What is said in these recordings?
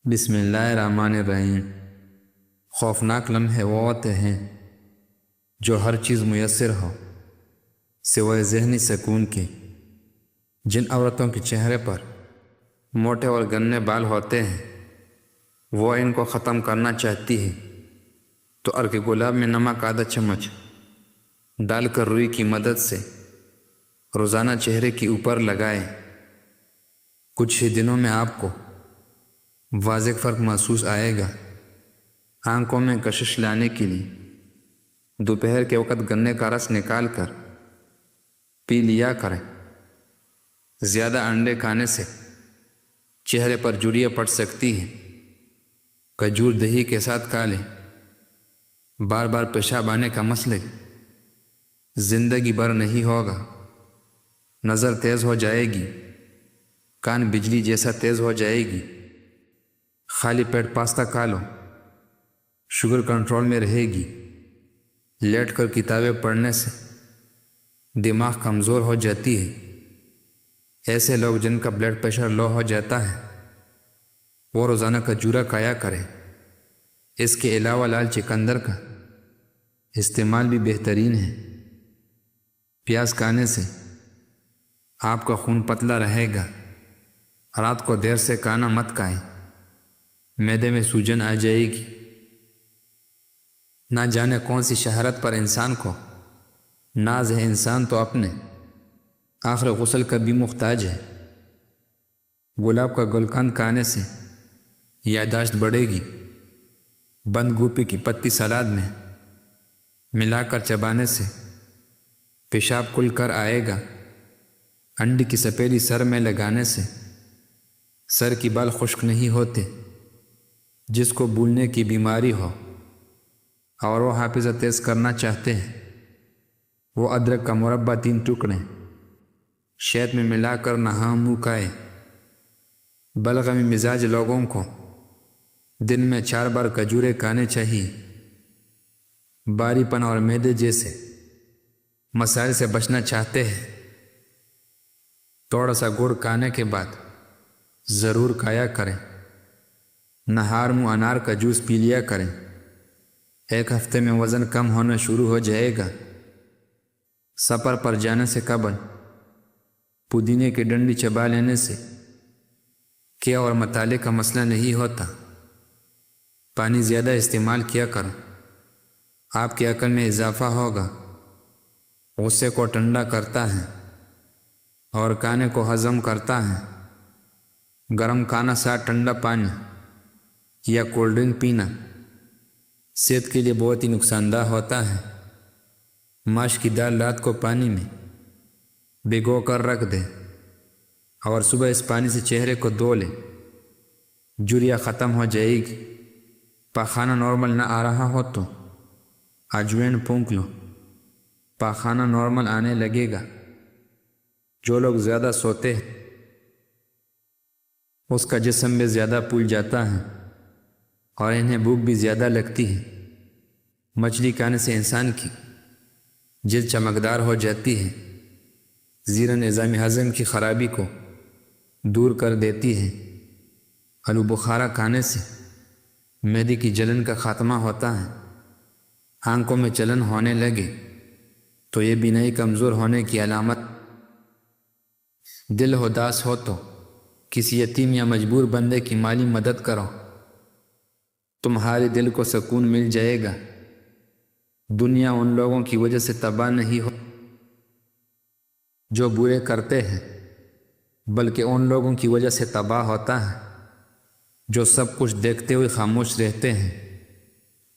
بسم اللہ الرحمن الرحیم۔ خوفناک لمحے وہ ہوتے ہیں جو ہر چیز میسر ہو سوائے ذہنی سکون کے۔ جن عورتوں کے چہرے پر موٹے اور گنے بال ہوتے ہیں وہ ان کو ختم کرنا چاہتی ہے تو ارک گلاب میں نمک آدھا چمچ ڈال کر روئی کی مدد سے روزانہ چہرے کے اوپر لگائیں۔ کچھ ہی دنوں میں آپ کو واضح فرق محسوس آئے گا۔ آنکھوں میں کشش لانے کے لیے دوپہر کے وقت گنے کا رس نکال کر پی لیا کریں۔ زیادہ انڈے کھانے سے چہرے پر جھریاں پڑ سکتی ہیں۔ کھجور دہی کے ساتھ کھا لیں۔ بار بار پیشاب آنے کا مسئلہ زندگی بھر نہیں ہوگا۔ نظر تیز ہو جائے گی، کان بجلی جیسا تیز ہو جائے گی۔ خالی پیٹ پاستا کھا لو، شوگر کنٹرول میں رہے گی۔ لیٹ کر کتابیں پڑھنے سے دماغ کمزور ہو جاتی ہے۔ ایسے لوگ جن کا بلڈ پریشر لو ہو جاتا ہے وہ روزانہ کھجورا کھایا کریں۔ اس کے علاوہ لال چقندر کا استعمال بھی بہترین ہے۔ پیاز کھانے سے آپ کا خون پتلا رہے گا۔ رات کو دیر سے کھانا مت کھائیں، معدے میں سوجن آ جائے گی۔ نہ جانے کون سی شہرت پر انسان کو ناز ہے، انسان تو اپنے آخر غسل کا بھی محتاج ہے۔ گلاب کا گلقند کھانے سے یادداشت بڑھے گی۔ بند گوبھی کی پتی سلاد میں ملا کر چبانے سے پیشاب کھل کر آئے گا۔ انڈے کی سپیلی سر میں لگانے سے سر کی بال خشک نہیں ہوتے۔ جس کو بھولنے کی بیماری ہو اور وہ حافظہ تیز کرنا چاہتے ہیں وہ ادرک کا مربع 3 ٹکڑے شہد میں ملا کر نہا منہ کھائے۔ بلغمی مزاج لوگوں کو دن میں 4 بار کھجورے کھانے چاہیے۔ باری پن اور معدے جیسے مسائل سے بچنا چاہتے ہیں تھوڑا سا گڑ کھانے کے بعد ضرور کھایا کریں۔ نہار منہ انار کا جوس پی لیا کریں۔ 1 ہفتے میں وزن کم ہونا شروع ہو جائے گا۔ سفر پر جانے سے قبل پودینے کی ڈنڈی چبا لینے سے کیا اور مطالعے کا مسئلہ نہیں ہوتا۔ پانی زیادہ استعمال کیا کریں، آپ کی عقل میں اضافہ ہوگا۔ غصے کو ٹھنڈا کرتا ہے اور کھانے کو ہضم کرتا ہے۔ گرم کھانا ساتھ ٹھنڈا پانی یا کولڈ ڈرنک پینا صحت کے لیے بہت ہی نقصان دہ ہوتا ہے۔ ماش کی دال رات کو پانی میں بھگو کر رکھ دیں اور صبح اس پانی سے چہرے کو دھو لیں۔ جھریاں ختم ہو جائے گی۔ پاخانہ نارمل نہ آ رہا ہو تو اجوائن پھونک لو، پاخانہ نارمل آنے لگے گا۔ جو لوگ زیادہ سوتے ہیں اس کا جسم بھی زیادہ پھول جاتا ہے اور انہیں بھوک بھی زیادہ لگتی ہے۔ مچھلی کھانے سے انسان کی جلد چمکدار ہو جاتی ہے۔ زیرہ نظام ہضم کی خرابی کو دور کر دیتی ہے۔ آلو بخارا کھانے سے معدے کی جلن کا خاتمہ ہوتا ہے۔ آنکھوں میں چلن ہونے لگے تو یہ بینائی کمزور ہونے کی علامت۔ دل اداس ہو تو کسی یتیم یا مجبور بندے کی مالی مدد کرو، تمہارے دل کو سکون مل جائے گا۔ دنیا ان لوگوں کی وجہ سے تباہ نہیں ہو جو برے کرتے ہیں، بلکہ ان لوگوں کی وجہ سے تباہ ہوتا ہے جو سب کچھ دیکھتے ہوئے خاموش رہتے ہیں۔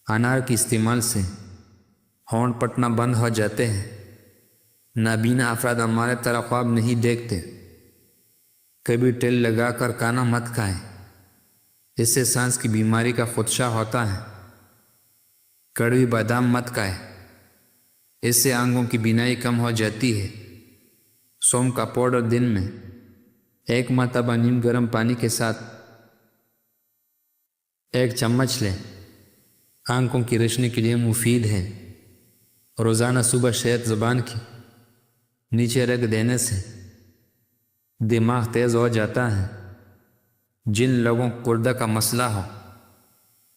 انار کے استعمال سے ہونٹ پٹنا بند ہو جاتے ہیں۔ نابینا افراد ہمارے طرح خواب نہیں دیکھتے۔ کبھی تیل لگا کر کھانا مت کھائیں، اس سے سانس کی بیماری کا خدشہ ہوتا ہے۔ کڑوی بادام مت کھائیں، اس سے آنکھوں کی بینائی کم ہو جاتی ہے۔ سونف کا پاؤڈر دن میں 1 مرتبہ نیم گرم پانی کے ساتھ 1 چمچ لیں، آنکھوں کی روشنی کے لیے مفید ہے۔ روزانہ صبح شہد زبان کی نیچے رکھ دینے سے دماغ تیز ہو جاتا ہے۔ جن لوگوں کو گردہ کا مسئلہ ہو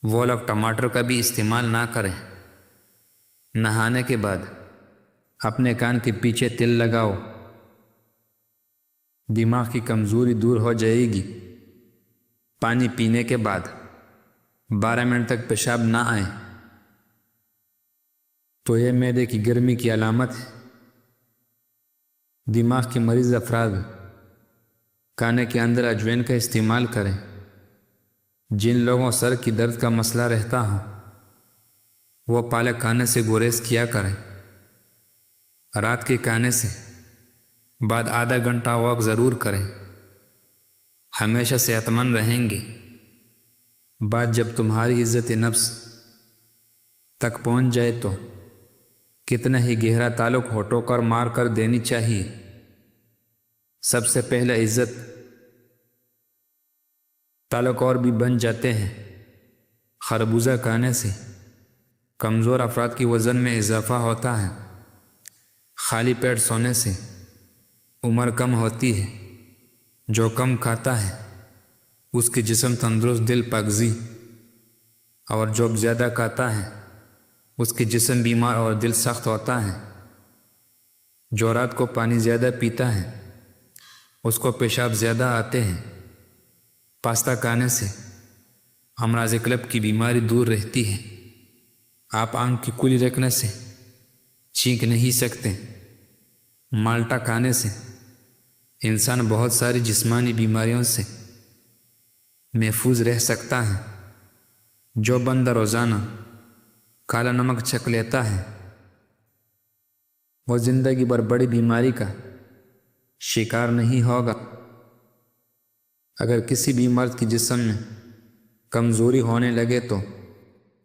وہ لوگ ٹماٹر کا بھی استعمال نہ کریں۔ نہانے کے بعد اپنے کان کے پیچھے تل لگاؤ، دماغ کی کمزوری دور ہو جائے گی۔ پانی پینے کے بعد 12 منٹ تک پیشاب نہ آئے تو یہ معدے کی گرمی کی علامت ہے۔ دماغ کے مریض افراد کھانے کے اندر اجوین کا استعمال کریں۔ جن لوگوں سر کی درد کا مسئلہ رہتا ہو وہ پالک کھانے سے گریز کیا کریں۔ رات کے کھانے سے بعد آدھا گھنٹہ واک ضرور کریں، ہمیشہ صحت مند رہیں گے۔ بات جب تمہاری عزت نفس تک پہنچ جائے تو کتنا ہی گہرا تعلق ہونٹوں پر مار کر دینی چاہیے۔ سب سے پہلے عزت تعلق اور بھی بن جاتے ہیں۔ خربوزہ کھانے سے کمزور افراد کی وزن میں اضافہ ہوتا ہے۔ خالی پیٹ سونے سے عمر کم ہوتی ہے۔ جو کم کھاتا ہے اس کے جسم تندرست، دل پاکیزی، اور جو زیادہ کھاتا ہے اس کے جسم بیمار اور دل سخت ہوتا ہے۔ جو رات کو پانی زیادہ پیتا ہے اس کو پیشاب زیادہ آتے ہیں۔ پاستا کھانے سے امراض قلب کی بیماری دور رہتی ہے۔ آپ آنکھ کی کلی رکھنے سے چینک نہیں سکتے۔ مالٹا کھانے سے انسان بہت ساری جسمانی بیماریوں سے محفوظ رہ سکتا ہے۔ جو بندہ روزانہ کالا نمک چکھ لیتا ہے وہ زندگی بھر بڑی بیماری کا شکار نہیں ہوگا۔ اگر کسی بھی مرد کے جسم میں کمزوری ہونے لگے تو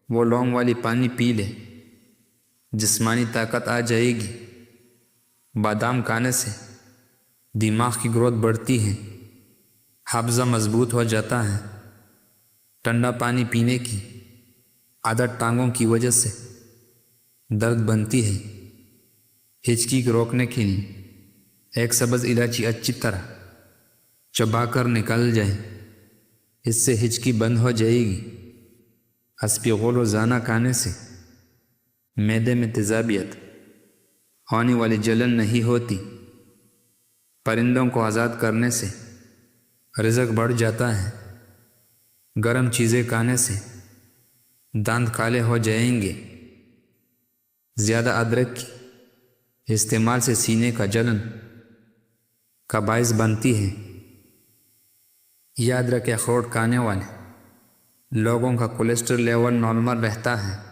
وہ لونگ والی پانی پی لے، جسمانی طاقت آ جائے گی۔ بادام کھانے سے دماغ کی گروتھ بڑھتی ہے، حافظہ مضبوط ہو جاتا ہے۔ ٹھنڈا پانی پینے کی عادت ٹانگوں کی وجہ سے درد بنتی ہے۔ ہچکی کو روکنے کے لیے ایک سبز الائچی اچھی طرح چبا کر نکل جائے، اس سے ہچکی بند ہو جائے گی۔ اسپغول روزانہ کھانے سے معدے میں تیزابیت ہونے والی جلن نہیں ہوتی۔ پرندوں کو آزاد کرنے سے رزق بڑھ جاتا ہے۔ گرم چیزیں کھانے سے دانت کالے ہو جائیں گے۔ زیادہ ادرک کے استعمال سے سینے کا جلن کا باعث بنتی ہے۔ یاد رکھیں، اخروٹ کھانے والے لوگوں کا کولیسٹرول لیول نارمل رہتا ہے۔